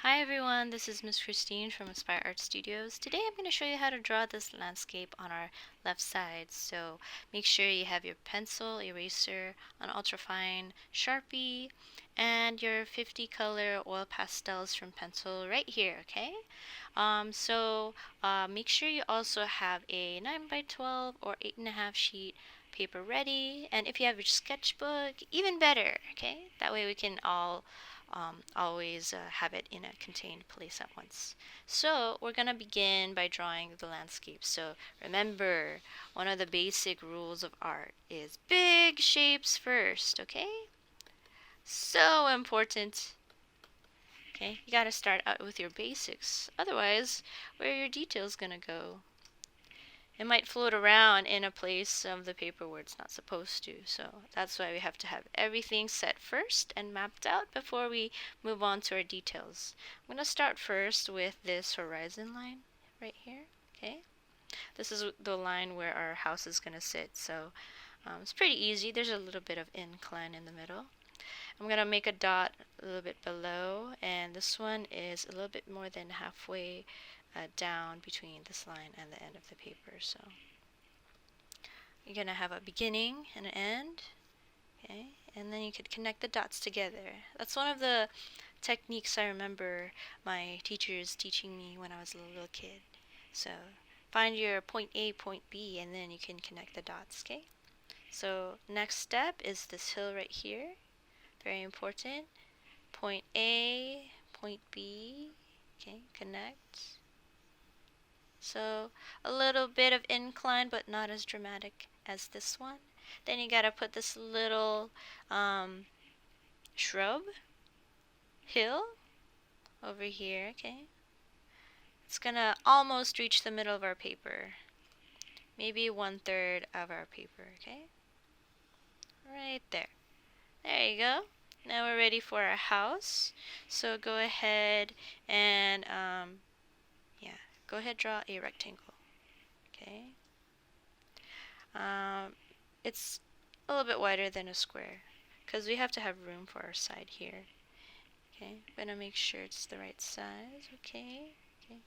Hi everyone, this is Miss Kristine from Aspire Art Studios. Today I'm going to show you how to draw this landscape on our left side. So make sure you have your pencil, eraser, an ultrafine Sharpie, and your 50 color oil pastels from pencil right here, okay? Make sure you also have a 9 by 12 or 8.5 sheet paper ready, and if you have your sketchbook, even better, okay? That way we can always have it in a contained place at once. So we're gonna begin by drawing the landscape. So remember, one of the basic rules of art is big shapes first, okay? So important. Okay, you gotta start out with your basics. Otherwise, where are your details gonna go? It might float around in a place of the paper where it's not supposed to. So that's why we have to have everything set first and mapped out before we move on to our details. I'm going to start first with this horizon line right here. Okay, this is the line where our house is going to sit. So it's pretty easy. There's a little bit of incline in the middle. I'm going to make a dot a little bit below, and this one is a little bit more than halfway down between this line and the end of the paper. So you're going to have a beginning and an end, okay? And then you could connect the dots together. That's one of the techniques I remember my teachers teaching me when I was a little kid. So find your point A, point B, and then you can connect the dots, okay? So next step is this hill right here. Very important. Point A, point B, okay, connect. So a little bit of incline, but not as dramatic as this one. Then you gotta put this little shrub hill over here, okay? It's gonna almost reach the middle of our paper. Maybe 1/3 of our paper, okay? Right there. There you go. Now we're ready for our house. So go ahead and, go ahead, draw a rectangle, okay? It's a little bit wider than a square because we have to have room for our side here. Okay, I'm gonna make sure it's the right size. Okay, okay.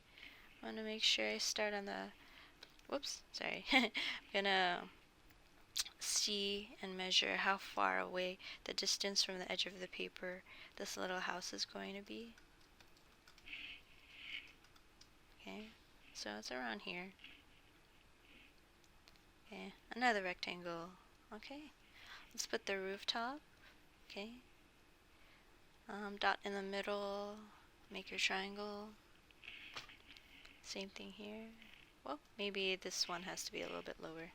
I want to make sure I start on the. Whoops, sorry. I'm gonna see and measure how far away the distance from the edge of the paper this little house is going to be. Okay, so it's around here. Okay, another rectangle. Okay, let's put the rooftop. Okay, dot in the middle, make your triangle. Same thing here. Well, maybe this one has to be a little bit lower.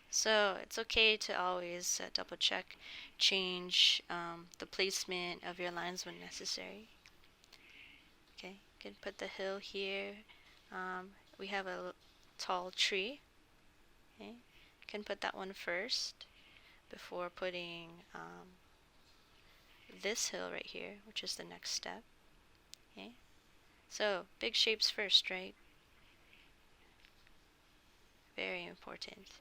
So it's okay to always double check, change the placement of your lines when necessary. Okay, you can put the hill here. We have a tall tree. Okay, you can put that one first before putting this hill right here, which is the next step. Okay, so big shapes first, right? Very important.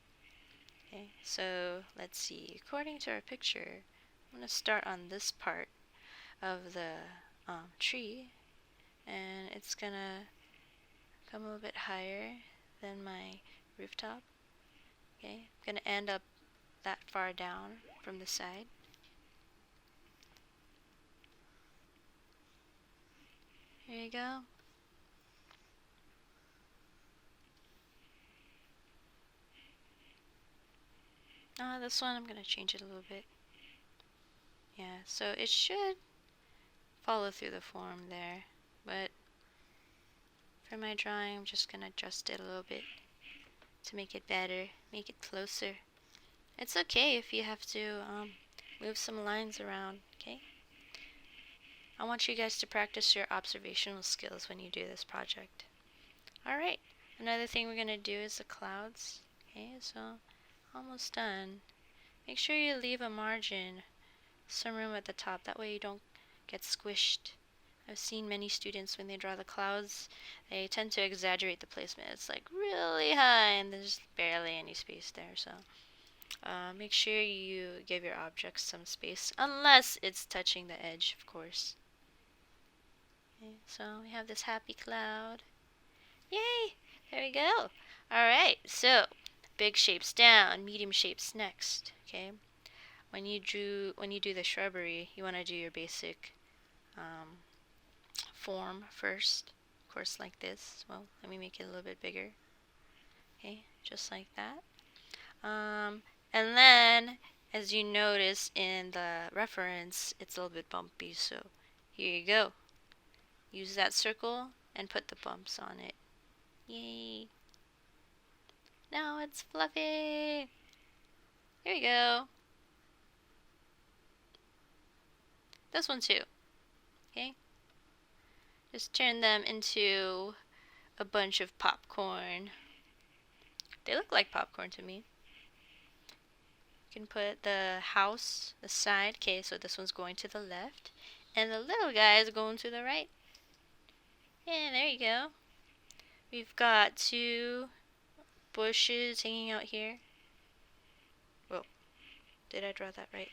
Okay, so let's see. According to our picture, I'm going to start on this part of the tree, and it's going to come a little bit higher than my rooftop. Okay, I'm going to end up that far down from the side. Here you go. This one I'm going to change it a little bit. Yeah, so it should follow through the form there, but for my drawing I'm just going to adjust it a little bit to make it better, make it closer. It's okay if you have to move some lines around, okay? I want you guys to practice your observational skills when you do this project. Alright, another thing we're going to do is the clouds. Okay, so almost done. Make sure you leave a margin, some room at the top, that way you don't get squished. I've seen many students when they draw the clouds, they tend to exaggerate the placement. It's like really high and there's barely any space there, so make sure you give your objects some space, unless it's touching the edge, of course. Okay, so we have this happy cloud. Yay! There we go. Alright, so big shapes down, medium shapes next. Okay. When you do the shrubbery, you want to do your basic form first. Of course, like this. Well, let me make it a little bit bigger. Okay, just like that. And then, as you notice in the reference, it's a little bit bumpy. So here you go. Use that circle and put the bumps on it. Yay! Now it's fluffy. Here we go. This one too. Okay. Just turn them into a bunch of popcorn. They look like popcorn to me. You can put the house, the side. Okay, so this one's going to the left. And the little guy is going to the right. And there you go. We've got two bushes hanging out here. Whoa. Did I draw that right?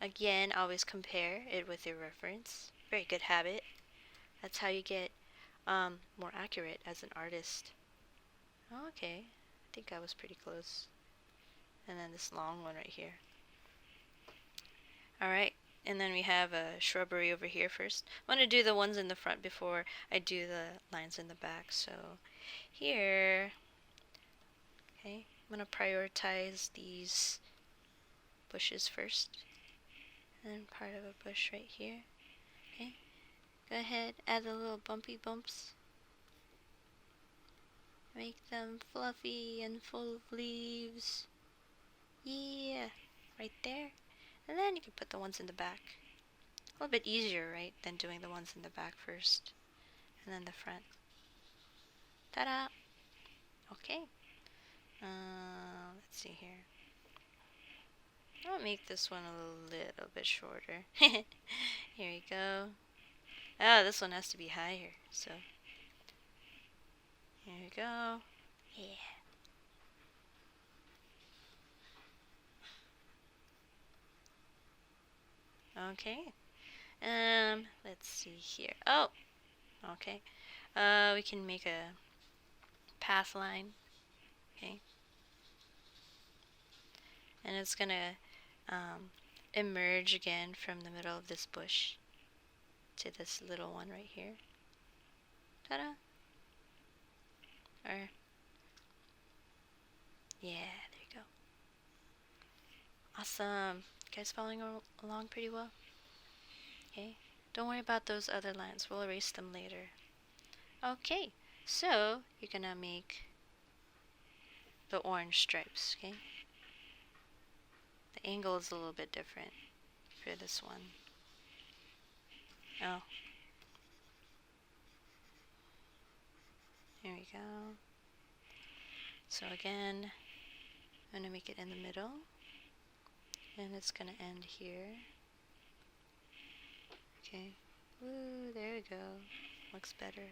Again, always compare it with your reference. Very good habit. That's how you get more accurate as an artist. Okay. I think I was pretty close. And then this long one right here. Alright, and then we have a shrubbery over here first. I want to do the ones in the front before I do the lines in the back. So here, okay, I'm going to prioritize these bushes first. And then part of a bush right here. Okay, go ahead, add the little bumpy bumps. Make them fluffy and full of leaves. Yeah, right there. And then you can put the ones in the back. A little bit easier, right, than doing the ones in the back first. And then the front. Ta-da! Okay. Let's see here. I'll make this one a little bit shorter. Here we go. Oh, this one has to be higher. So, here we go. Yeah. Okay. Let's see here. Oh, okay. We can make a path line. Okay. And it's gonna emerge again from the middle of this bush to this little one right here. Ta-da! Or, yeah, there you go. Awesome. You guys following along pretty well? Okay. Don't worry about those other lines. We'll erase them later. Okay. So, you're gonna make the orange stripes, okay? The angle is a little bit different for this one. Oh. Here we go. So again, I'm gonna make it in the middle. And it's gonna end here. Okay. Woo, there we go. Looks better.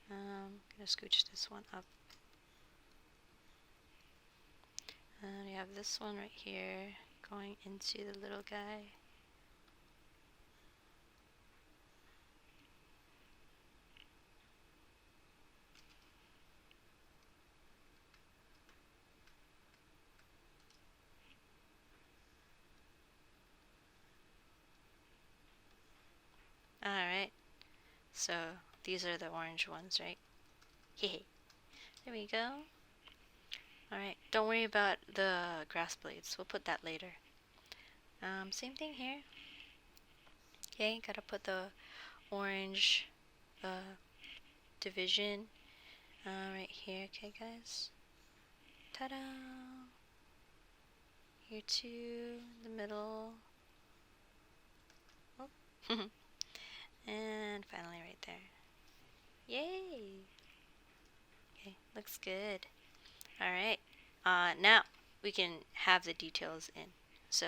Gonna scooch this one up. And we have this one right here going into the little guy. Alright. So these are the orange ones, right? Hehe. There we go. Alright, don't worry about the grass blades. We'll put that later. Same thing here. Okay, gotta put the orange division right here. Okay, guys. Ta-da! Here too, in the middle. Oh. And finally right there. Yay! Okay, looks good. Alright, now we can have the details in. So,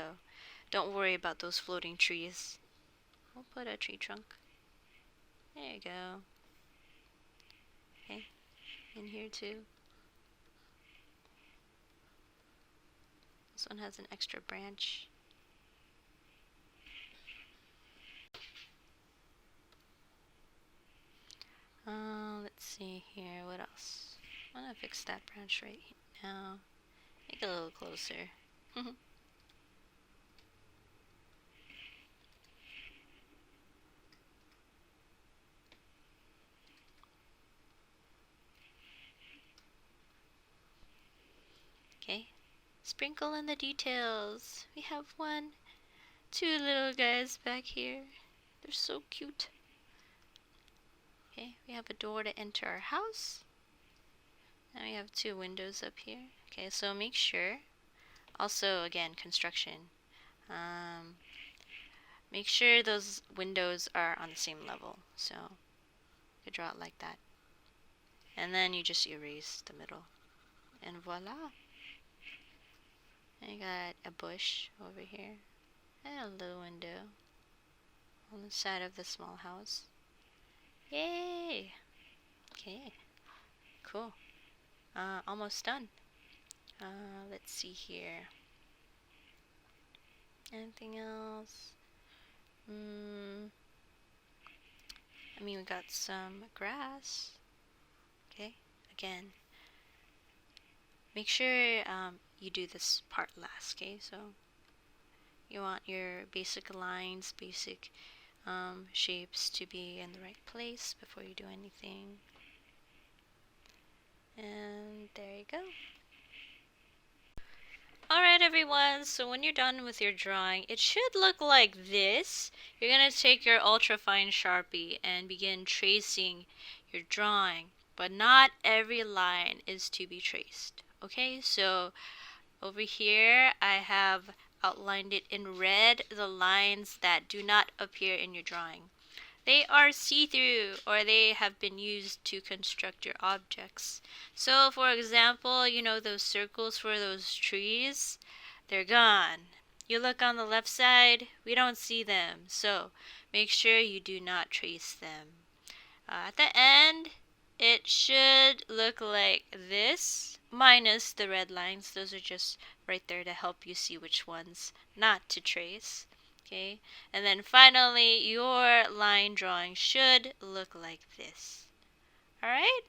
don't worry about those floating trees. We'll put a tree trunk. There you go. Okay, in here too. This one has an extra branch. Let's see here. What else? I'm gonna fix that branch right now. Make it a little closer. Okay. Sprinkle in the details. We have two little guys back here. They're so cute. Okay, we have a door to enter our house. And we have two windows up here. Okay, so make sure. Also, again, construction. Um, Make sure those windows are on the same level. So, you draw it like that. And then you just erase the middle. And voila. I got a bush over here. And a little window on the side of the small house. Yay! Okay, cool. Almost done. Let's see here. Anything else? I mean, we got some grass. Okay, again, make sure you do this part last. Okay, so you want your basic lines, basic shapes to be in the right place before you do anything. And there you go. Alright everyone, so when you're done with your drawing, it should look like this. You're going to take your ultrafine Sharpie and begin tracing your drawing. But not every line is to be traced. Okay, so over here I have outlined it in red, the lines that do not appear in your drawing. They are see-through, or they have been used to construct your objects. So, for example, you know those circles for those trees? They're gone. You look on the left side, we don't see them. So, make sure you do not trace them. At the end, it should look like this, minus the red lines. Those are just right there to help you see which ones not to trace. Okay, and then finally your line drawing should look like this. Alright?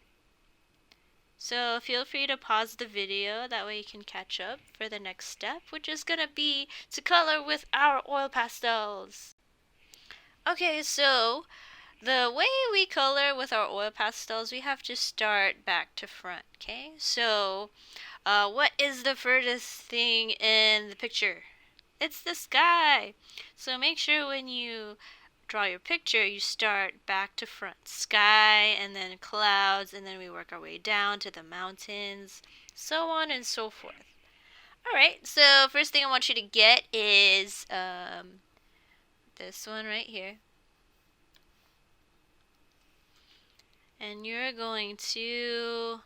So feel free to pause the video, that way you can catch up for the next step, which is gonna be to color with our oil pastels. Okay, so the way we color with our oil pastels, we have to start back to front, okay? So, what is the furthest thing in the picture? It's the sky. So make sure when you draw your picture, you start back to front. Sky, and then clouds, and then we work our way down to the mountains, so on and so forth. Alright, so first thing I want you to get is this one right here. And you're going to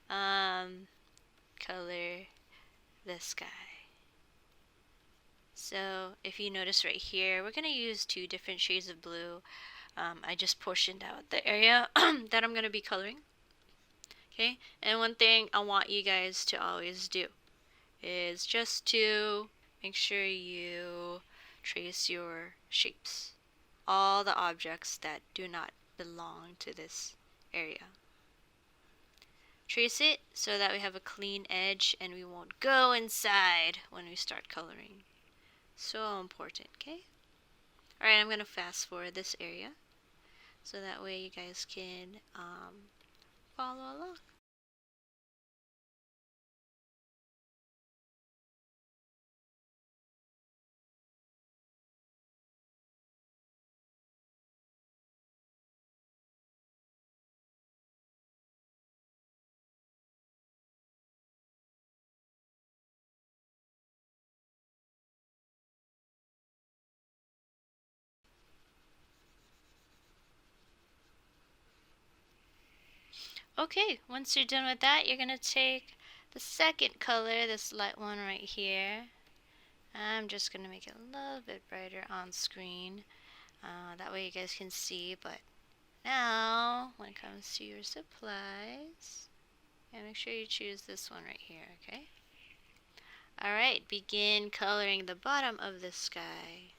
color the sky. So if you notice right here, we're going to use two different shades of blue. I just portioned out the area that I'm going to be coloring. Okay, and one thing I want you guys to always do is just to make sure you trace your shapes. All the objects that do not belong to this area. Trace it so that we have a clean edge and we won't go inside when we start coloring. So important, okay? Alright, I'm going to fast forward this area so that way you guys can follow along. Okay, once you're done with that, you're going to take the second color, this light one right here. I'm just going to make it a little bit brighter on screen. That way you guys can see, but now, when it comes to your supplies, and make sure you choose this one right here, okay? Alright, begin coloring the bottom of the sky.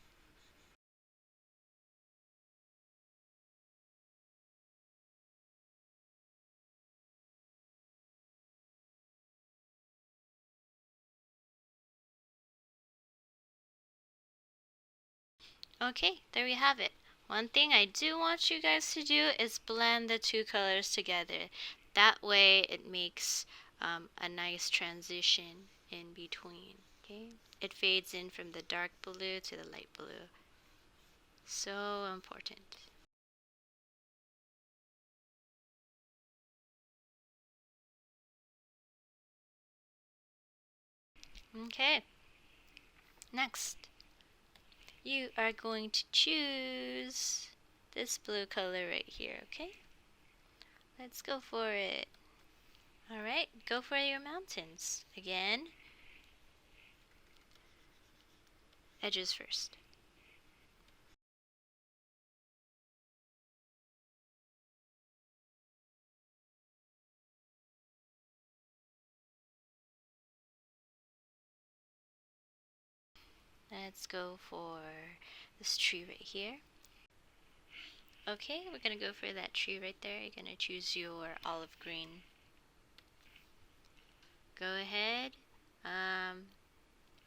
Okay, there we have it. One thing I do want you guys to do is blend the two colors together. That way it makes a nice transition in between. Okay, it fades in from the dark blue to the light blue. So important. Okay, next you are going to choose this blue color right here. Okay, let's go for it. Alright, go for your mountains. Again, edges first. Let's go for this tree right here. Okay, we're gonna go for that tree right there. You're gonna choose your olive green. Go ahead. I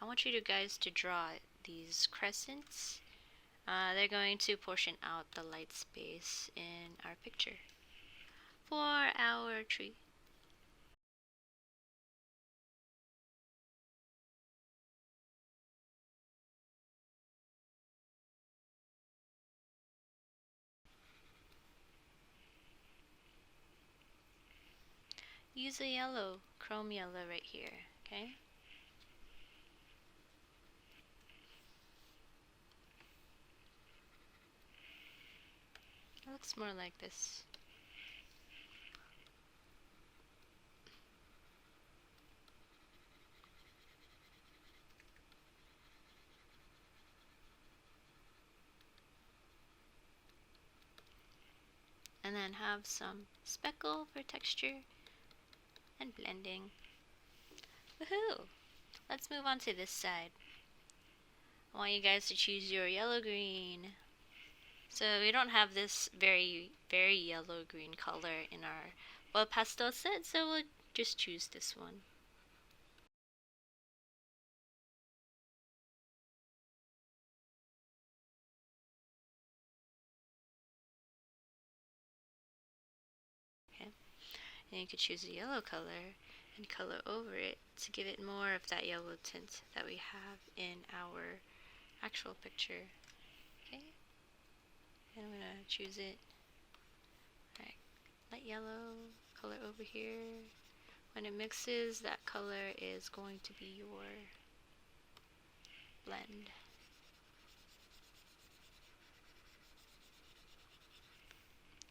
want you guys to draw these crescents. They're going to portion out the light space in our picture for our tree. Use a yellow, chrome yellow right here, okay? It looks more like this. And then have some speckle for texture and blending. Woohoo! Let's move on to this side. I want you guys to choose your yellow green. So we don't have this very yellow green color in our well pastel set, so we'll just choose this one. Okay, and you could choose a yellow color and color over it to give it more of that yellow tint that we have in our actual picture. Okay, and I'm gonna choose it. Alright, light yellow, color over here. When it mixes, that color is going to be your blend.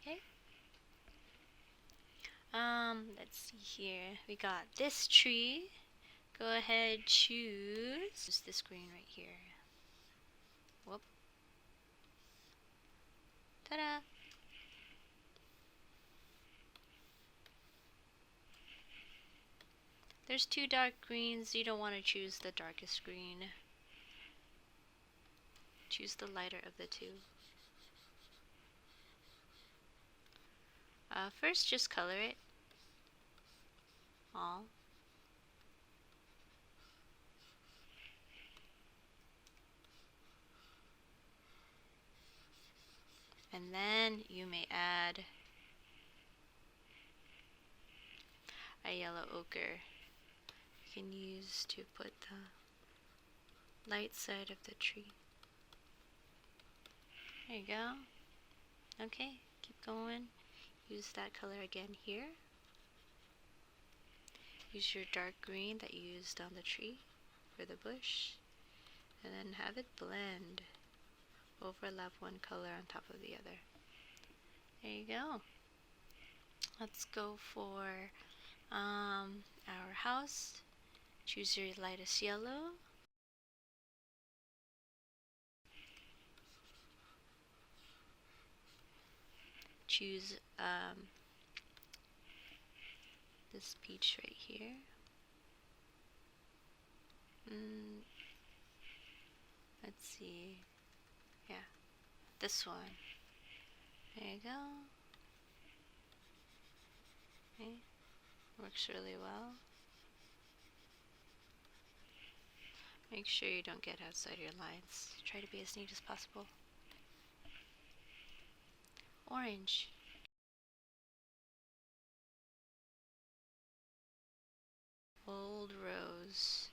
Okay. Let's see here. We got this tree. Go ahead, choose this green right here. Whoop. Ta-da! There's two dark greens. You don't want to choose the darkest green. Choose the lighter of the two. First, just color it all. And then you may add a yellow ochre. You can use to put the light side of the tree. There you go. Okay, keep going. Use that color again here. Use your dark green that you used on the tree for the bush. And then have it blend. Overlap one color on top of the other. There you go. Let's go for our house. Choose your lightest yellow. Choose this peach right here. Let's see. Yeah, this one. There you go. Okay. Works really well. Make sure you don't get outside your lines. Try to be as neat as possible. Orange. Old rose.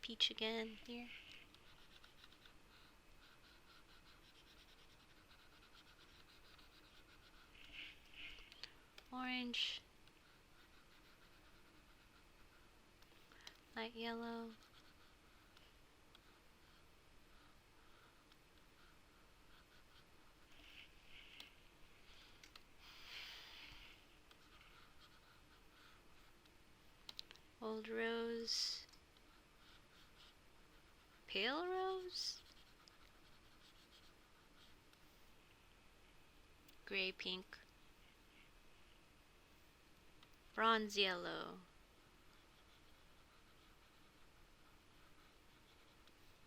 Peach again here. Orange. Light yellow. Old rose. Pale rose. Gray pink. Bronze yellow.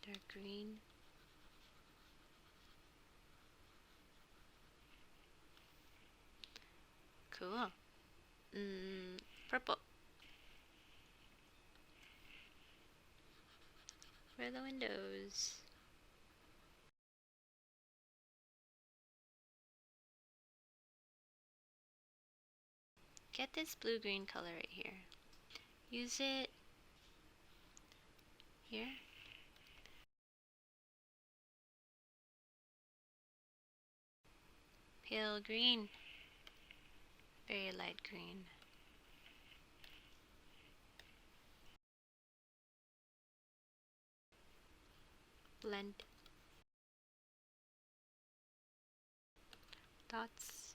Dark green. Cool. Purple. Where are the windows? Get this blue-green color right here. Use it here. Pale green. Very light green. Blend. Dots.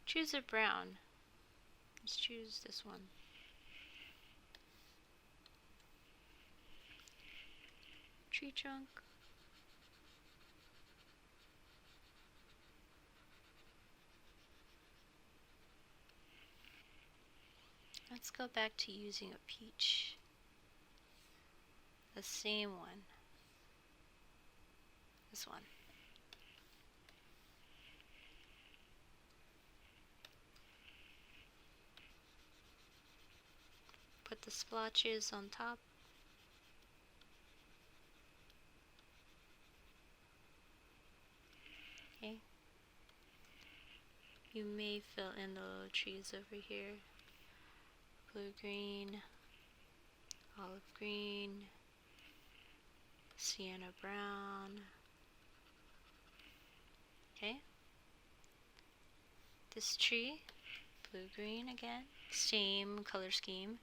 Choose a brown. Let's choose this one. Tree trunk. Let's go back to using a peach. The same one. This one. Put the splotches on top. Okay. You may fill in the little trees over here. Blue green, olive green, sienna brown. Okay. This tree, blue green again. Same color scheme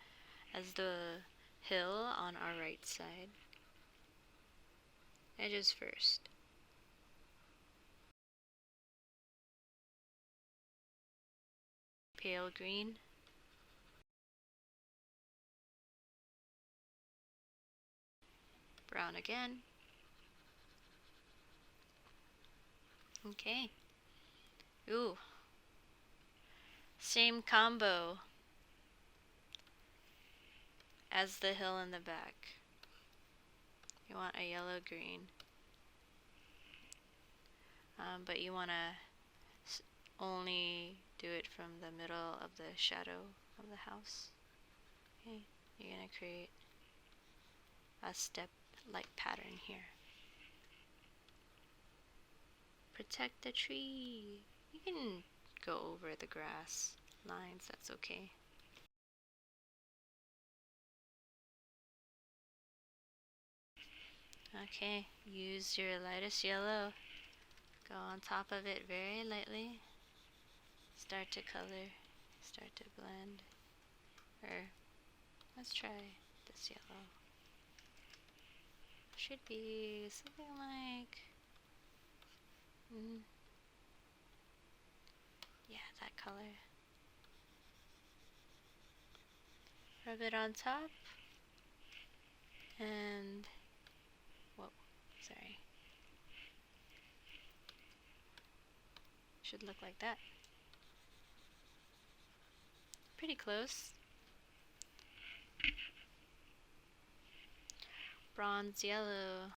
as the hill on our right side. Edges first. Pale green. Brown again. Okay. Ooh. Same combo as the hill in the back. You want a yellow green. But you want to only do it from the middle of the shadow of the house. Okay. You're going to create a step-like pattern here. Protect the tree. You can go over the grass lines, that's okay. Okay, use your lightest yellow. Go on top of it very lightly. Start to color, start to blend. Or, let's try this yellow. Should be something like, yeah, that color. Rub it on top. And, whoa, sorry. Should look like that. Pretty close. Bronze yellow.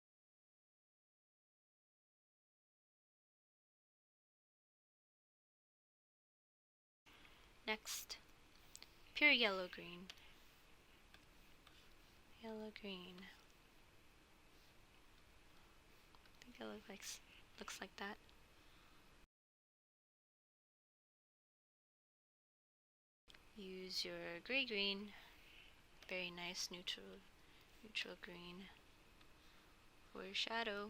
Next, pure yellow green. Yellow green. I think it looks like that. Use your gray green. Very nice neutral green for your shadow.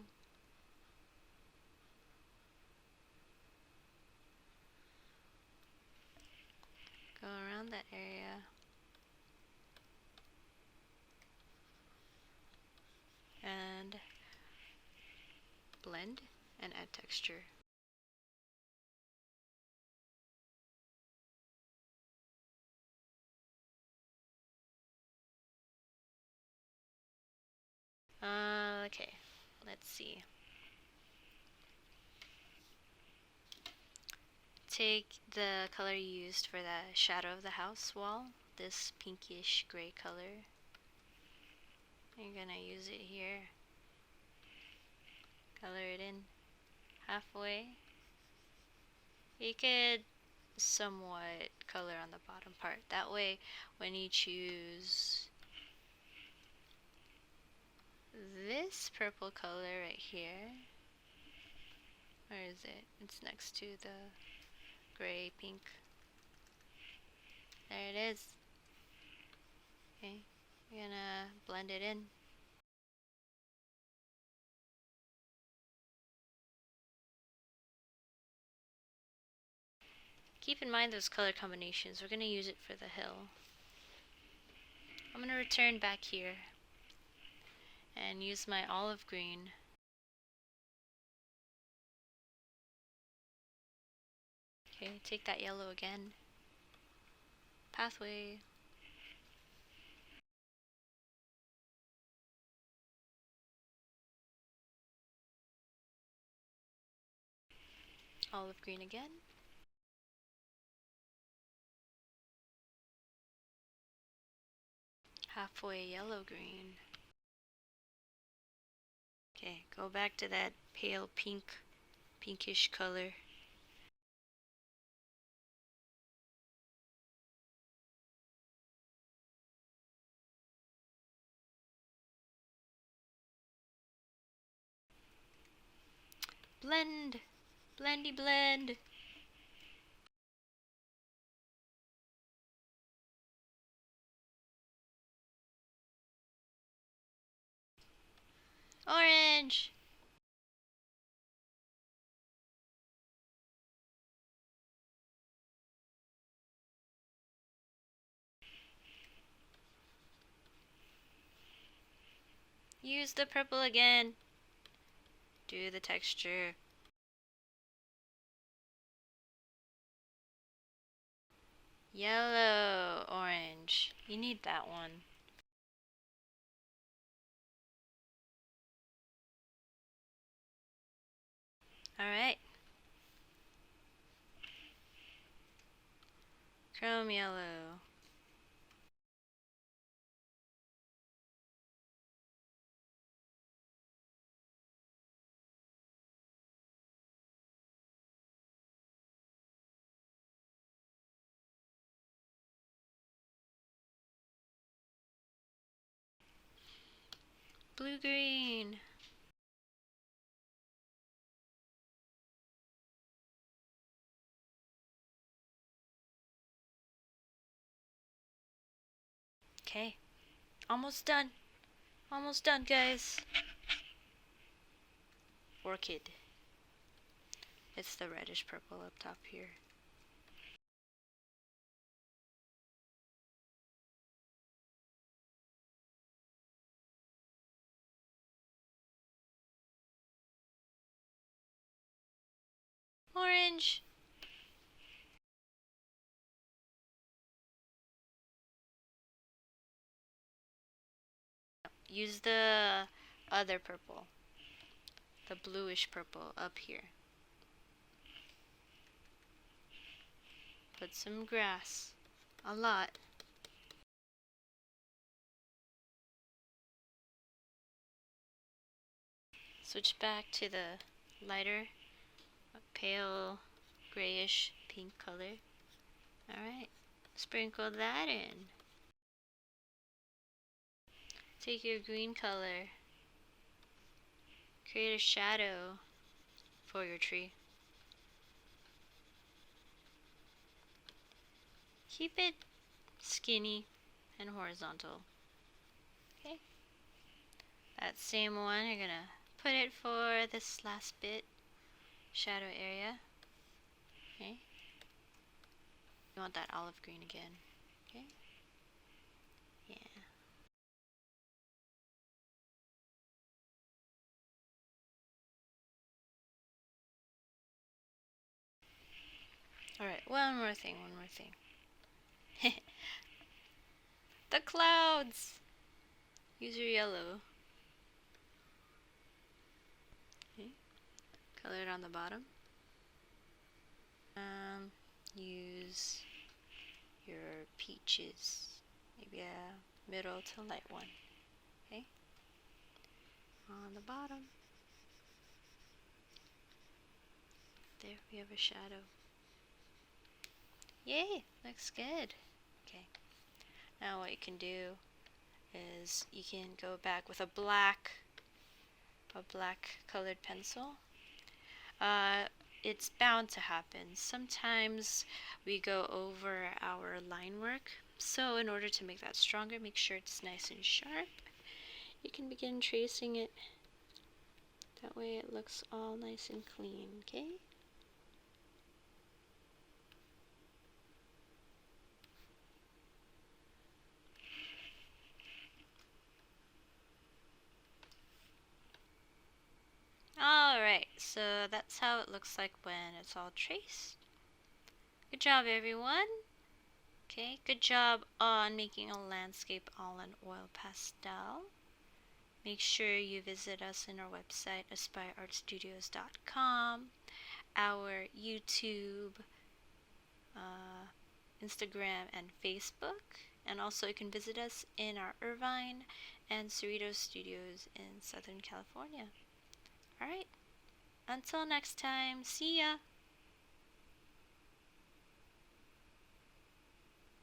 Go around that area. And blend and add texture. Okay, let's see. Take the color you used for the shadow of the house wall, this pinkish gray color. You're gonna use it here. Color it in halfway. You could somewhat color on the bottom part. That way, when you choose this purple color right here, where is it? It's next to the gray pink. There it is. Okay, you're gonna blend it in. Keep in mind those color combinations. We're gonna use it for the hill. I'm gonna return back here and use my olive green. Okay, take that yellow again. Pathway. Olive green again. Halfway yellow green. Okay, go back to that pale pinkish color. Blend! Blendy blend! Orange! Use the purple again. Do the texture. Yellow, orange. You need that one. Alright. Chrome yellow. Blue-green. Okay. Almost done. Almost done, guys. Orchid. It's the reddish purple up top here. Orange. use the other purple, the bluish purple up here. Put some grass, a lot. Switch back to the lighter, pale grayish pink color. Alright, sprinkle that in. Take your green color, create a shadow for your tree. Keep it skinny and horizontal. Okay. That same one, you're gonna put it for this last bit, shadow area. Okay. You want that olive green again. Okay. Yeah. Alright, one more thing. The clouds! Use your yellow. Okay. Color it on the bottom. Use your peaches. Maybe a middle to light one. Okay. On the bottom. There we have a shadow. Yay! Looks good. Okay. Now what you can do is you can go back with a black colored pencil. It's bound to happen. Sometimes we go over our line work. So in order to make that stronger, make sure it's nice and sharp. You can begin tracing it. That way it looks all nice and clean, okay? Alright, so that's how it looks like when it's all traced. Good job, everyone. Okay, good job on making a landscape all in oil pastel. Make sure you visit us in our website, aspireartstudios.com, our YouTube, Instagram, and Facebook. And also you can visit us in our Irvine and Cerritos studios in Southern California. Alright, until next time, see ya!